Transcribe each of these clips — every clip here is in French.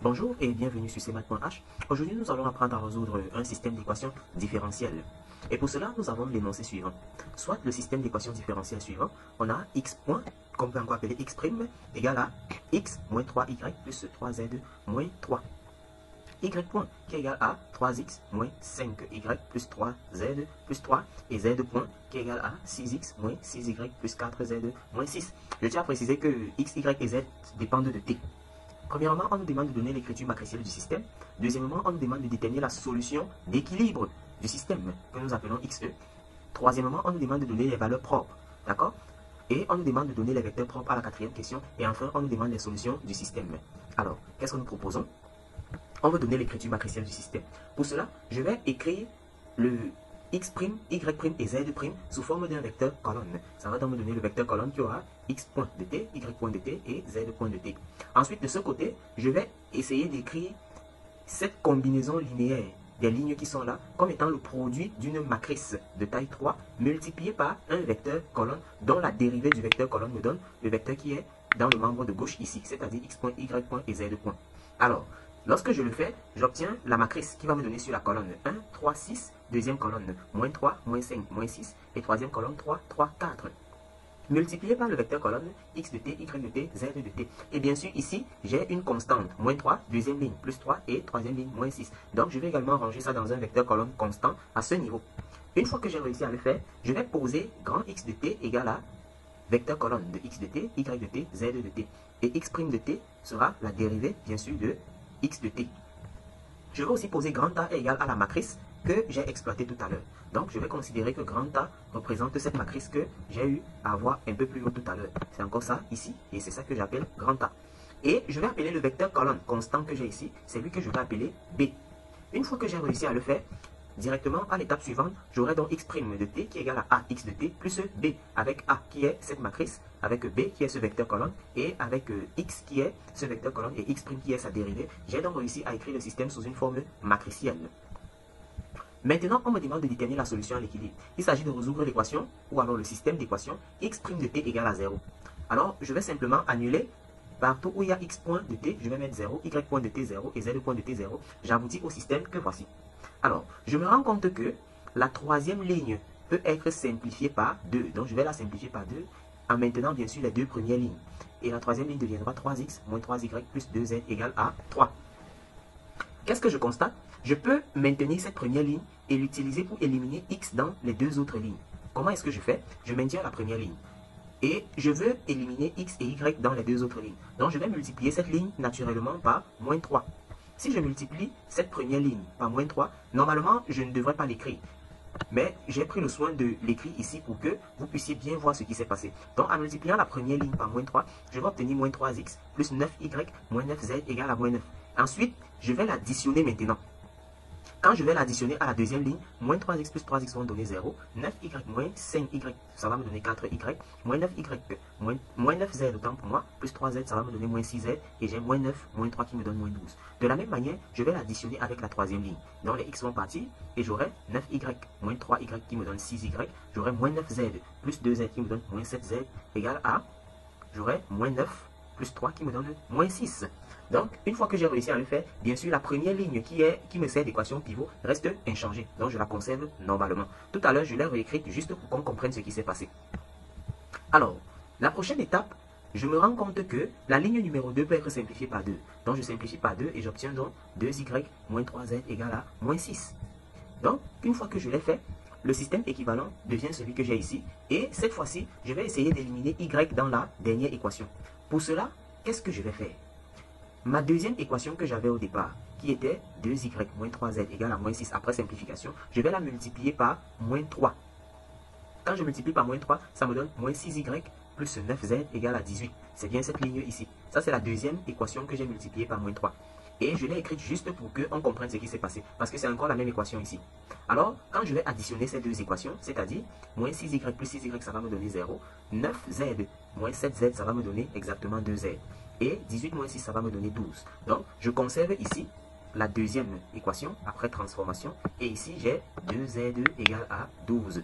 Bonjour et bienvenue sur cmath.h. Aujourd'hui, nous allons apprendre à résoudre un système d'équations différentielles. Et pour cela, nous avons l'énoncé suivant. Soit le système d'équations différentielles suivant, on a x point, qu'on peut encore appeler x', égale à x moins 3y plus 3z moins 3. Y point qui est égal à 3x moins 5y plus 3z plus 3 et z point qui est égal à 6x moins 6y plus 4z moins 6. Je tiens à préciser que x, y et z dépendent de t. Premièrement, on nous demande de donner l'écriture matricielle du système. Deuxièmement, on nous demande de déterminer la solution d'équilibre du système que nous appelons XE. Troisièmement, on nous demande de donner les valeurs propres. D'accord? Et on nous demande de donner les vecteurs propres à la quatrième question. Et enfin, on nous demande les solutions du système. Alors, qu'est-ce que nous proposons? On veut donner l'écriture matricielle du système. Pour cela, je vais écrire le x', y' et z' sous forme d'un vecteur colonne. Ça va donc me donner le vecteur colonne qui aura x point de t, y point de t et z point de t. Ensuite, de ce côté, je vais essayer d'écrire cette combinaison linéaire des lignes qui sont là comme étant le produit d'une matrice de taille 3 multiplié par un vecteur colonne dont la dérivée du vecteur colonne me donne le vecteur qui est dans le membre de gauche ici, c'est-à-dire x point, y point et z point. Alors, lorsque je le fais, j'obtiens la matrice qui va me donner sur la colonne 1, 3, 6, deuxième colonne, moins 3, moins 5, moins 6, et troisième colonne 3, 3, 4. Multiplié par le vecteur colonne x de t, y de t, z de t. Et bien sûr, ici, j'ai une constante, moins 3, deuxième ligne, plus 3, et troisième ligne, moins 6. Donc, je vais également ranger ça dans un vecteur colonne constant à ce niveau. Une fois que j'ai réussi à le faire, je vais poser grand x de t égale à vecteur colonne de x de t, y de t, z de t. Et x' de t sera la dérivée, bien sûr, de x de t. Je vais aussi poser grand A égale à la matrice que j'ai exploitée tout à l'heure. Donc, je vais considérer que grand A représente cette matrice que j'ai eu à voir un peu plus haut tout à l'heure. C'est encore ça ici, et c'est ça que j'appelle grand A. Et je vais appeler le vecteur colonne constant que j'ai ici, c'est lui que je vais appeler B. Une fois que j'ai réussi à le faire, directement à l'étape suivante, j'aurai donc x' de t qui est égal à ax de t plus b, avec a qui est cette matrice, avec b qui est ce vecteur colonne, et avec x qui est ce vecteur colonne, et x' qui est sa dérivée. J'ai donc réussi à écrire le système sous une forme matricielle. Maintenant, on me demande de déterminer la solution à l'équilibre. Il s'agit de résoudre l'équation, ou alors le système d'équation, x' de t égale à 0. Alors, je vais simplement annuler. Partout où il y a x point de t, je vais mettre 0, y point de t 0 et z point de t 0. J'aboutis au système que voici. Alors, je me rends compte que la troisième ligne peut être simplifiée par 2. Donc, je vais la simplifier par 2 en maintenant bien sûr les deux premières lignes. Et la troisième ligne deviendra 3x moins 3y plus 2z égale à 3. Qu'est-ce que je constate? Je peux maintenir cette première ligne et l'utiliser pour éliminer x dans les deux autres lignes. Comment est-ce que je fais? Je maintiens la première ligne. Et je veux éliminer x et y dans les deux autres lignes. Donc, je vais multiplier cette ligne naturellement par moins 3. Si je multiplie cette première ligne par moins 3, normalement, je ne devrais pas l'écrire. Mais j'ai pris le soin de l'écrire ici pour que vous puissiez bien voir ce qui s'est passé. Donc, en multipliant la première ligne par moins 3, je vais obtenir moins 3x plus 9y moins 9z égale à moins 9. Ensuite, je vais l'additionner maintenant. Quand je vais l'additionner à la deuxième ligne, moins 3x plus 3x vont donner 0. 9y moins 5y, ça va me donner 4y. Moins 9y, moins 9z autant pour moi, plus 3z, ça va me donner moins 6z. Et j'ai moins 9, moins 3 qui me donne moins 12. De la même manière, je vais l'additionner avec la troisième ligne. Donc les x vont partir et j'aurai 9y moins 3y qui me donne 6y. J'aurai moins 9z plus 2z qui me donne moins 7z égale à, j'aurai moins 9 plus 3 qui me donne moins 6. Donc, une fois que j'ai réussi à le faire, bien sûr, la première ligne qui me sert d'équation pivot reste inchangée. Donc, je la conserve normalement. Tout à l'heure, je l'ai réécrite juste pour qu'on comprenne ce qui s'est passé. Alors, la prochaine étape, je me rends compte que la ligne numéro 2 peut être simplifiée par 2. Donc, je simplifie par 2 et j'obtiens donc 2y moins 3z égale à moins 6. Donc, une fois que je l'ai fait, le système équivalent devient celui que j'ai ici. Et cette fois-ci, je vais essayer d'éliminer y dans la dernière équation. Pour cela, qu'est-ce que je vais faire? Ma deuxième équation que j'avais au départ, qui était 2y moins 3z égale à moins 6 après simplification, je vais la multiplier par moins 3. Quand je multiplie par moins 3, ça me donne moins 6y plus 9z égale à 18. C'est bien cette ligne ici. Ça, c'est la deuxième équation que j'ai multipliée par moins 3. Et je l'ai écrite juste pour qu'on comprenne ce qui s'est passé. Parce que c'est encore la même équation ici. Alors, quand je vais additionner ces deux équations, c'est-à-dire moins 6y plus 6y, ça va me donner 0. 9z moins 7z, ça va me donner exactement 2z. Et 18 moins 6, ça va me donner 12. Donc, je conserve ici la deuxième équation après transformation. Et ici, j'ai 2z2 égale à 12.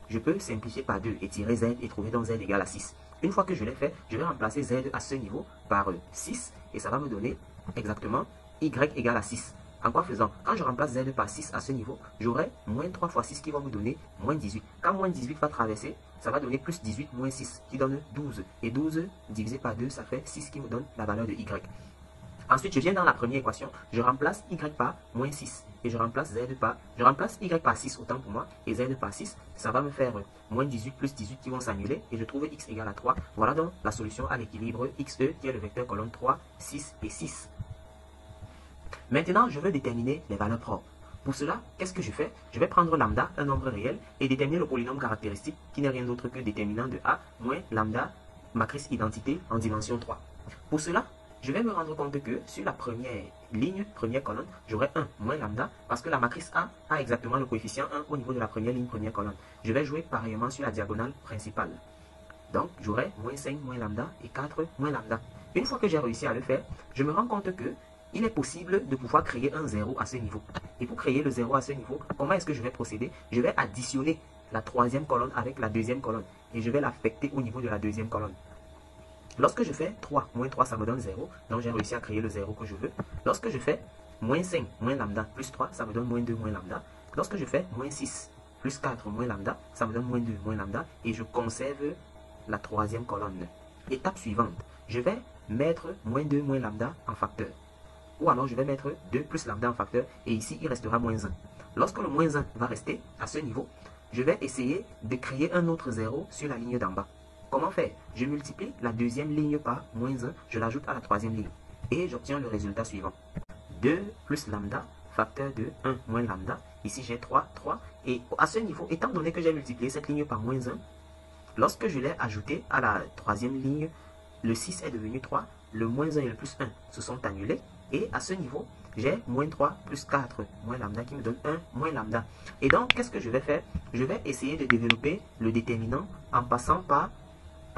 Je peux simplifier par 2 et tirer z et trouver donc z égale à 6. Une fois que je l'ai fait, je vais remplacer z à ce niveau par 6 et ça va me donner exactement y égale à 6. En quoi faisant? Quand je remplace z par 6 à ce niveau, j'aurai moins 3 fois 6 qui va me donner moins 18. Quand moins 18 va traverser, ça va donner plus 18 moins 6 qui donne 12. Et 12 divisé par 2, ça fait 6 qui me donne la valeur de y. Ensuite, je viens dans la première équation, je remplace y par moins 6 et je remplace y par 6 autant pour moi et z par 6, ça va me faire moins 18 plus 18 qui vont s'annuler et je trouve x égale à 3. Voilà donc la solution à l'équilibre xe qui est le vecteur colonne 3, 6 et 6. Maintenant, je veux déterminer les valeurs propres. Pour cela, qu'est-ce que je fais? Je vais prendre lambda, un nombre réel, et déterminer le polynôme caractéristique qui n'est rien d'autre que déterminant de a moins lambda, matrice identité en dimension 3. Pour cela, je vais me rendre compte que sur la première ligne, première colonne, j'aurai 1 moins lambda parce que la matrice A a exactement le coefficient 1 au niveau de la première ligne, première colonne. Je vais jouer pareillement sur la diagonale principale. Donc, j'aurai moins 5 moins lambda et 4 moins lambda. Une fois que j'ai réussi à le faire, je me rends compte que il est possible de pouvoir créer un 0 à ce niveau. Et pour créer le 0 à ce niveau, comment est-ce que je vais procéder? Je vais additionner la troisième colonne avec la deuxième colonne. Et je vais l'affecter au niveau de la deuxième colonne. Lorsque je fais 3 moins 3, ça me donne 0. Donc j'ai réussi à créer le 0 que je veux. Lorsque je fais moins 5 moins lambda plus 3, ça me donne moins 2 moins lambda. Lorsque je fais moins 6 plus 4 moins lambda, ça me donne moins 2 moins lambda. Et je conserve la troisième colonne. Étape suivante, je vais mettre moins 2 moins lambda en facteur. Ou alors je vais mettre 2 plus lambda en facteur. Et ici, il restera moins 1. Lorsque le moins 1 va rester à ce niveau, je vais essayer de créer un autre 0 sur la ligne d'en bas. Comment faire? Je multiplie la deuxième ligne par moins 1, je l'ajoute à la troisième ligne. Et j'obtiens le résultat suivant. 2 plus lambda, facteur de 1 moins lambda. Ici j'ai 3, 3. Et à ce niveau, étant donné que j'ai multiplié cette ligne par moins 1, lorsque je l'ai ajouté à la troisième ligne, le 6 est devenu 3, le moins 1 et le plus 1 se sont annulés. Et à ce niveau, j'ai moins 3 plus 4 moins lambda qui me donne 1 moins lambda. Et donc, qu'est-ce que je vais faire? Je vais essayer de développer le déterminant en passant par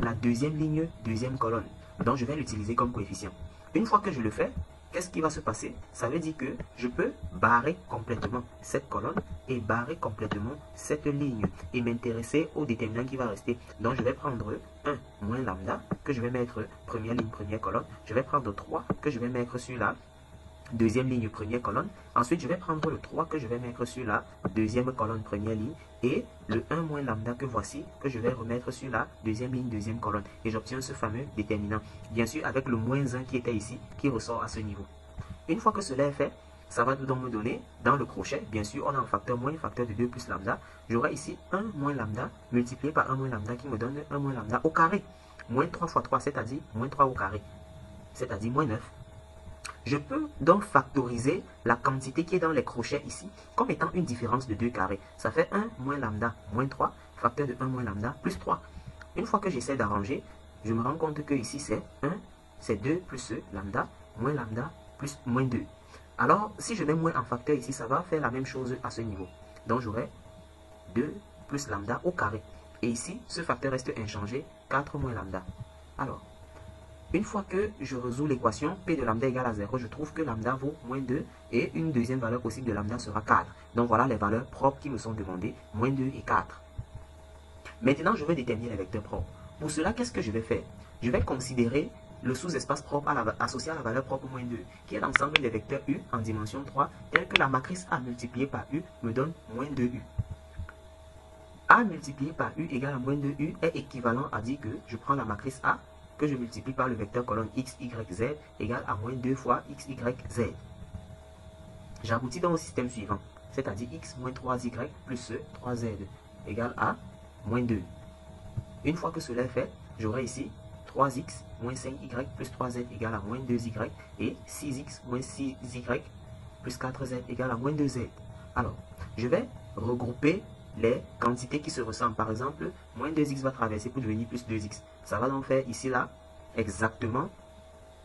la deuxième ligne, deuxième colonne. Donc, je vais l'utiliser comme coefficient. Une fois que je le fais, qu'est-ce qui va se passer? Ça veut dire que je peux barrer complètement cette colonne et barrer complètement cette ligne et m'intéresser au déterminant qui va rester. Donc, je vais prendre 1 moins lambda que je vais mettre première ligne, première colonne. Je vais prendre 3 que je vais mettre sur la deuxième ligne, première colonne. Ensuite, je vais prendre le 3 que je vais mettre sur la deuxième colonne, première ligne. Et le 1 moins lambda que voici, que je vais remettre sur la deuxième ligne, deuxième colonne. Et j'obtiens ce fameux déterminant. Bien sûr, avec le moins 1 qui était ici, qui ressort à ce niveau. Une fois que cela est fait, ça va donc me donner, dans le crochet, bien sûr, on a un facteur moins, facteur de 2 plus lambda. J'aurai ici 1 moins lambda multiplié par 1 moins lambda qui me donne 1 moins lambda au carré. Moins 3 fois 3, c'est-à-dire moins 3 au carré. C'est-à-dire moins 9. Je peux donc factoriser la quantité qui est dans les crochets ici comme étant une différence de 2 carrés. Ça fait 1 moins lambda moins 3, facteur de 1 moins lambda plus 3. Une fois que j'essaie d'arranger, je me rends compte que ici c'est 1, c'est 2 plus lambda plus moins 2. Alors, si je mets moins en facteur ici, ça va faire la même chose à ce niveau. Donc j'aurai 2 plus lambda au carré. Et ici, ce facteur reste inchangé, 4 moins lambda. Alors, une fois que je résous l'équation P de lambda égale à 0, je trouve que lambda vaut moins 2 et une deuxième valeur possible de lambda sera 4. Donc voilà les valeurs propres qui me sont demandées, moins 2 et 4. Maintenant, je veux déterminer les vecteurs propres. Pour cela, qu'est-ce que je vais faire? Je vais considérer le sous-espace propre associé à la valeur propre moins 2, qui est l'ensemble des vecteurs U en dimension 3, tel que la matrice A multipliée par U me donne moins 2U. A multiplié par U égale à moins 2U est équivalent à dire que je prends la matrice A, que je multiplie par le vecteur colonne x, y, z égale à moins 2 fois x, y, z. J'aboutis donc au système suivant, c'est-à-dire x moins 3y plus 3z égale à moins 2. Une fois que cela est fait, j'aurai ici 3x moins 5y plus 3z égale à moins 2y et 6x moins 6y plus 4z égale à moins 2z. Alors, je vais regrouper les quantités qui se ressemblent. Par exemple, moins 2x va traverser pour devenir plus 2x. Ça va donc faire ici, là, exactement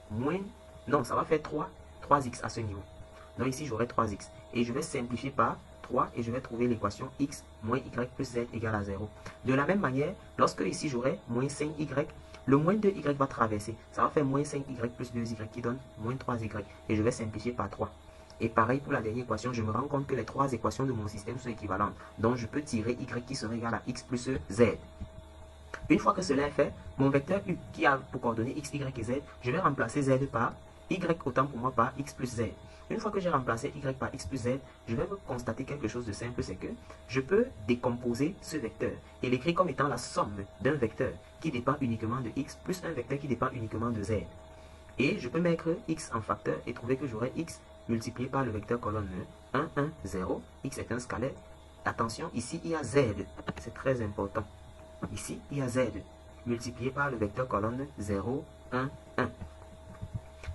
moins... Non, ça va faire 3x à ce niveau. Donc ici, j'aurai 3x. Et je vais simplifier par 3 et je vais trouver l'équation x moins y plus z égale à 0. De la même manière, lorsque ici, j'aurai moins 5y, le moins 2y va traverser. Ça va faire moins 5y plus 2y qui donne moins 3y. Et je vais simplifier par 3. Et pareil pour la dernière équation, je me rends compte que les trois équations de mon système sont équivalentes. Donc je peux tirer y qui serait égal à x plus z. Une fois que cela est fait, mon vecteur u qui a pour coordonnées x, y et z, je vais remplacer z par y autant pour moi par x plus z. Une fois que j'ai remplacé y par x plus z, je vais constater quelque chose de simple, c'est que je peux décomposer ce vecteur et l'écrire comme étant la somme d'un vecteur qui dépend uniquement de x plus un vecteur qui dépend uniquement de z. Et je peux mettre x en facteur et trouver que j'aurai x multiplié par le vecteur colonne 1, 1, 0. X est un scalaire. Attention, ici il y a z, c'est très important. Ici il y a z multiplié par le vecteur colonne 0, 1, 1.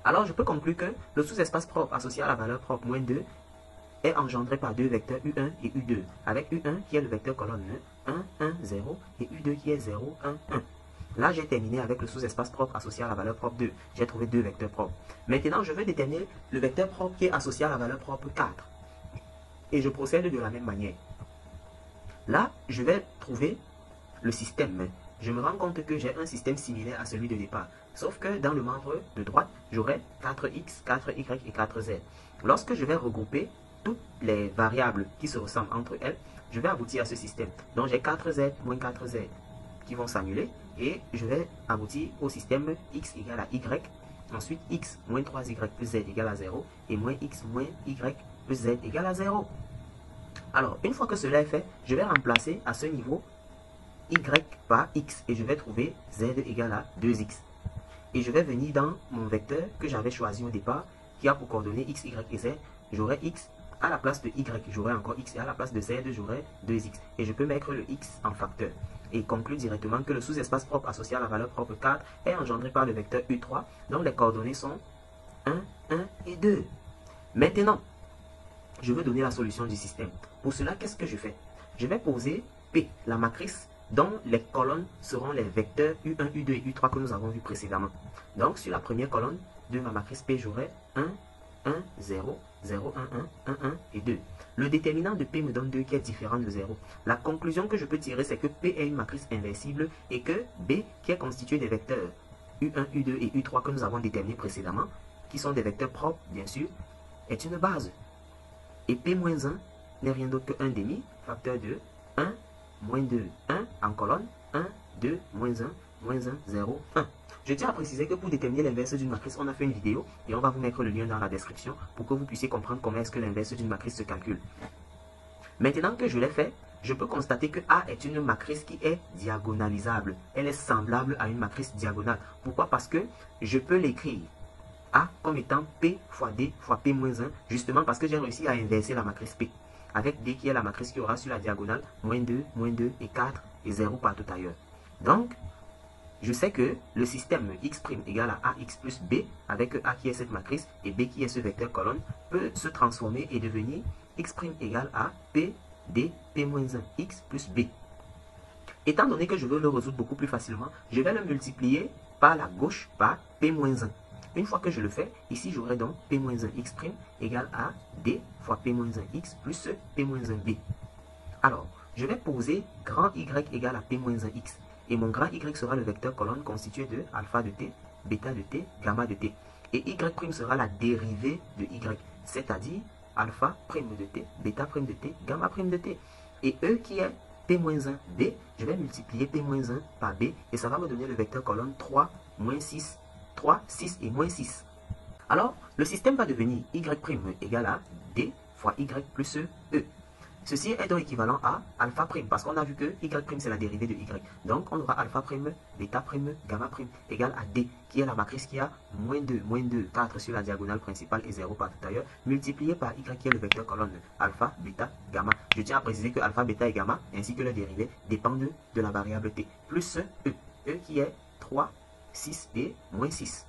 Alors je peux conclure que le sous-espace propre associé à la valeur propre moins 2 est engendré par deux vecteurs U1 et U2, avec U1 qui est le vecteur colonne 1, 1, 0 et U2 qui est 0, 1, 1. Là, j'ai terminé avec le sous-espace propre associé à la valeur propre 2. J'ai trouvé deux vecteurs propres. Maintenant, je veux déterminer le vecteur propre qui est associé à la valeur propre 4. Et je procède de la même manière. Là, je vais trouver le système. Je me rends compte que j'ai un système similaire à celui de départ. Sauf que dans le membre de droite, j'aurai 4x, 4y et 4z. Lorsque je vais regrouper toutes les variables qui se ressemblent entre elles, je vais aboutir à ce système. Donc j'ai 4z moins 4z qui vont s'annuler. Et je vais aboutir au système x égale à y. Ensuite, x moins 3y plus z égale à 0. Et moins x moins y plus z égale à 0. Alors, une fois que cela est fait, je vais remplacer à ce niveau y par x. Et je vais trouver z égale à 2x. Et je vais venir dans mon vecteur que j'avais choisi au départ, qui a pour coordonnées x, y et z. J'aurai x à la place de y, j'aurai encore x. Et à la place de z, j'aurai 2x. Et je peux mettre le x en facteur. Et conclure directement que le sous-espace propre associé à la valeur propre 4 est engendré par le vecteur U3, dont les coordonnées sont 1, 1 et 2. Maintenant, je veux donner la solution du système. Pour cela, qu'est-ce que je fais? Je vais poser P, la matrice, dont les colonnes seront les vecteurs U1, U2 et U3 que nous avons vu précédemment. Donc, sur la première colonne de ma matrice P, j'aurai 1, 1, 0, 0, 1, 1, 1, 1 et 2. Le déterminant de P me donne 2 qui est différent de 0. La conclusion que je peux tirer, c'est que P est une matrice inversible et que B, qui est constituée des vecteurs U1, U2 et U3 que nous avons déterminés précédemment, qui sont des vecteurs propres, bien sûr, est une base. Et P-1 n'est rien d'autre que 1 demi, facteur de 1, moins 2, 1 en colonne, 1, 2, moins 1, 0, 1. Je tiens à préciser que pour déterminer l'inverse d'une matrice, on a fait une vidéo et on va vous mettre le lien dans la description pour que vous puissiez comprendre comment est-ce que l'inverse d'une matrice se calcule. Maintenant que je l'ai fait, je peux constater que A est une matrice qui est diagonalisable. Elle est semblable à une matrice diagonale. Pourquoi? Parce que je peux l'écrire A comme étant P fois D fois P-1, justement parce que j'ai réussi à inverser la matrice P. Avec D qui est la matrice qui aura sur la diagonale moins 2 et 4 et 0 partout ailleurs. Donc, je sais que le système x' égale à ax plus b, avec a qui est cette matrice et b qui est ce vecteur colonne, peut se transformer et devenir x' égale à p, d, p-1, x plus b. Étant donné que je veux le résoudre beaucoup plus facilement, je vais le multiplier par la gauche par p-1. Une fois que je le fais, ici j'aurai donc p-1x' égale à d fois p-1x plus p-b. Alors, je vais poser grand y égale à p-x. Et mon grand y sera le vecteur colonne constitué de alpha de t, bêta de t, gamma de t. Et y' sera la dérivée de y, c'est-à-dire alpha prime de t, bêta prime de t, gamma prime de t. Et E qui est p-1 b, je vais multiplier p-1 par b et ça va me donner le vecteur colonne 3, moins 6, 3, 6 et moins 6. Alors, le système va devenir y' égale à d fois y plus E. Ceci est donc équivalent à alpha prime, parce qu'on a vu que y' c'est la dérivée de y. Donc, on aura alpha prime, bêta prime, gamma prime égale à d, qui est la matrice qui a moins 2, 4 sur la diagonale principale et 0 partout ailleurs, multiplié par y qui est le vecteur colonne alpha, bêta, gamma. Je tiens à préciser que alpha, bêta et gamma, ainsi que leurs dérivés, dépendent de la variable t, plus E. E qui est 3, 6 et moins 6.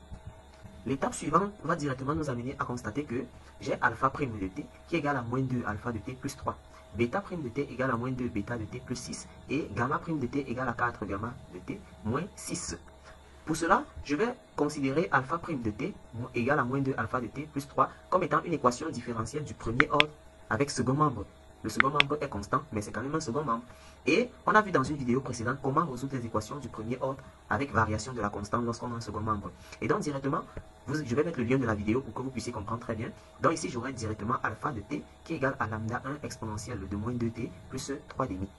L'étape suivante va directement nous amener à constater que j'ai alpha prime de t qui est égal à moins 2 alpha de t plus 3. Bêta prime de t égale à moins 2 bêta de t plus 6 et gamma prime de t égale à 4 gamma de t moins 6. Pour cela, je vais considérer alpha prime de t égale à moins 2 alpha de t plus 3 comme étant une équation différentielle du premier ordre avec second membre. Le second membre est constant, mais c'est quand même un second membre. Et on a vu dans une vidéo précédente comment résoudre les équations du premier ordre avec variation de la constante lorsqu'on a un second membre. Et donc directement, je vais mettre le lien de la vidéo pour que vous puissiez comprendre très bien. Donc ici, j'aurai directement alpha de t qui est égal à lambda 1 exponentielle de moins 2t plus 3 demi.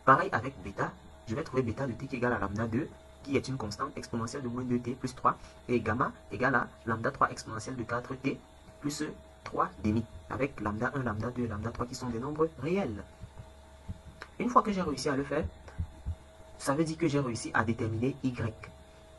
Pareil avec bêta, je vais trouver bêta de t qui est égal à lambda 2 qui est une constante exponentielle de moins 2t plus 3, et gamma égale à lambda 3 exponentielle de 4t plus 3 demi, avec lambda 1, lambda 2 et lambda 3 qui sont des nombres réels. Une fois que j'ai réussi à le faire, ça veut dire que j'ai réussi à déterminer y.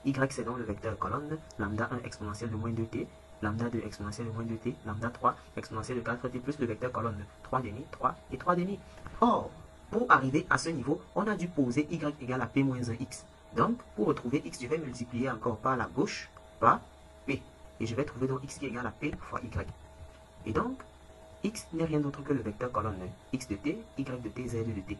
Y, c'est donc le vecteur colonne, lambda 1 exponentielle de moins 2t, lambda 2 exponentielle de moins 2t, lambda 3 exponentielle de 4t plus le vecteur colonne 3 demi, 3 et 3 demi. Or, pour arriver à ce niveau, on a dû poser y égale à p moins 1x. Donc, pour retrouver x, je vais multiplier encore par la gauche, par p. Et je vais trouver donc x qui est égal à p fois y. Et donc, x n'est rien d'autre que le vecteur colonne x de t, y de t, z de t.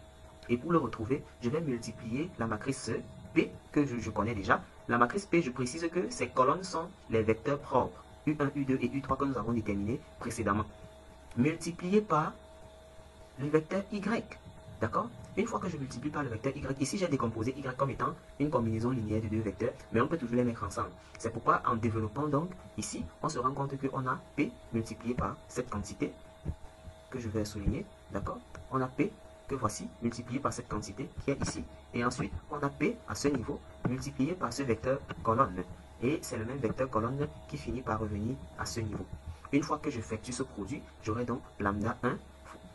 Et pour le retrouver, je vais multiplier la matrice P que je connais déjà. La matrice P, je précise que ces colonnes sont les vecteurs propres, U1, U2 et U3 que nous avons déterminés précédemment. Multiplié par le vecteur Y. D'accord? Une fois que je multiplie par le vecteur Y, ici j'ai décomposé Y comme étant une combinaison linéaire de deux vecteurs, mais on peut toujours les mettre ensemble. C'est pourquoi en développant donc ici, on se rend compte qu'on a P multiplié par cette quantité que je vais souligner. D'accord? On a P que voici multiplié par cette quantité qui est ici. Et ensuite, on a P à ce niveau multiplié par ce vecteur colonne. Et c'est le même vecteur colonne qui finit par revenir à ce niveau. Une fois que j'effectue ce produit, j'aurai donc lambda 1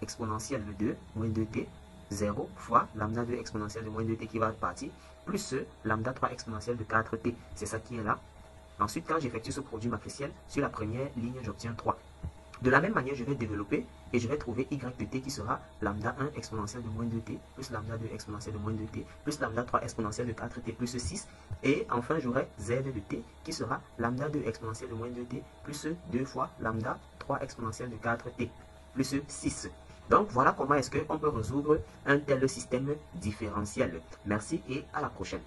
exponentielle de 2 moins 2t 0 fois lambda 2 exponentielle de moins 2t qui va partir, plus ce lambda 3 exponentielle de 4t. C'est ça qui est là. Ensuite, quand j'effectue ce produit matriciel, sur la première ligne, j'obtiens 3. De la même manière, je vais développer et je vais trouver y de t qui sera lambda 1 exponentielle de moins 2t plus lambda 2 exponentielle de moins 2t plus lambda 3 exponentielle de 4t plus 6. Et enfin, j'aurai z de t qui sera lambda 2 exponentielle de moins 2t plus 2 fois lambda 3 exponentielle de 4t plus 6. Donc, voilà comment est-ce qu'on peut résoudre un tel système différentiel. Merci et à la prochaine.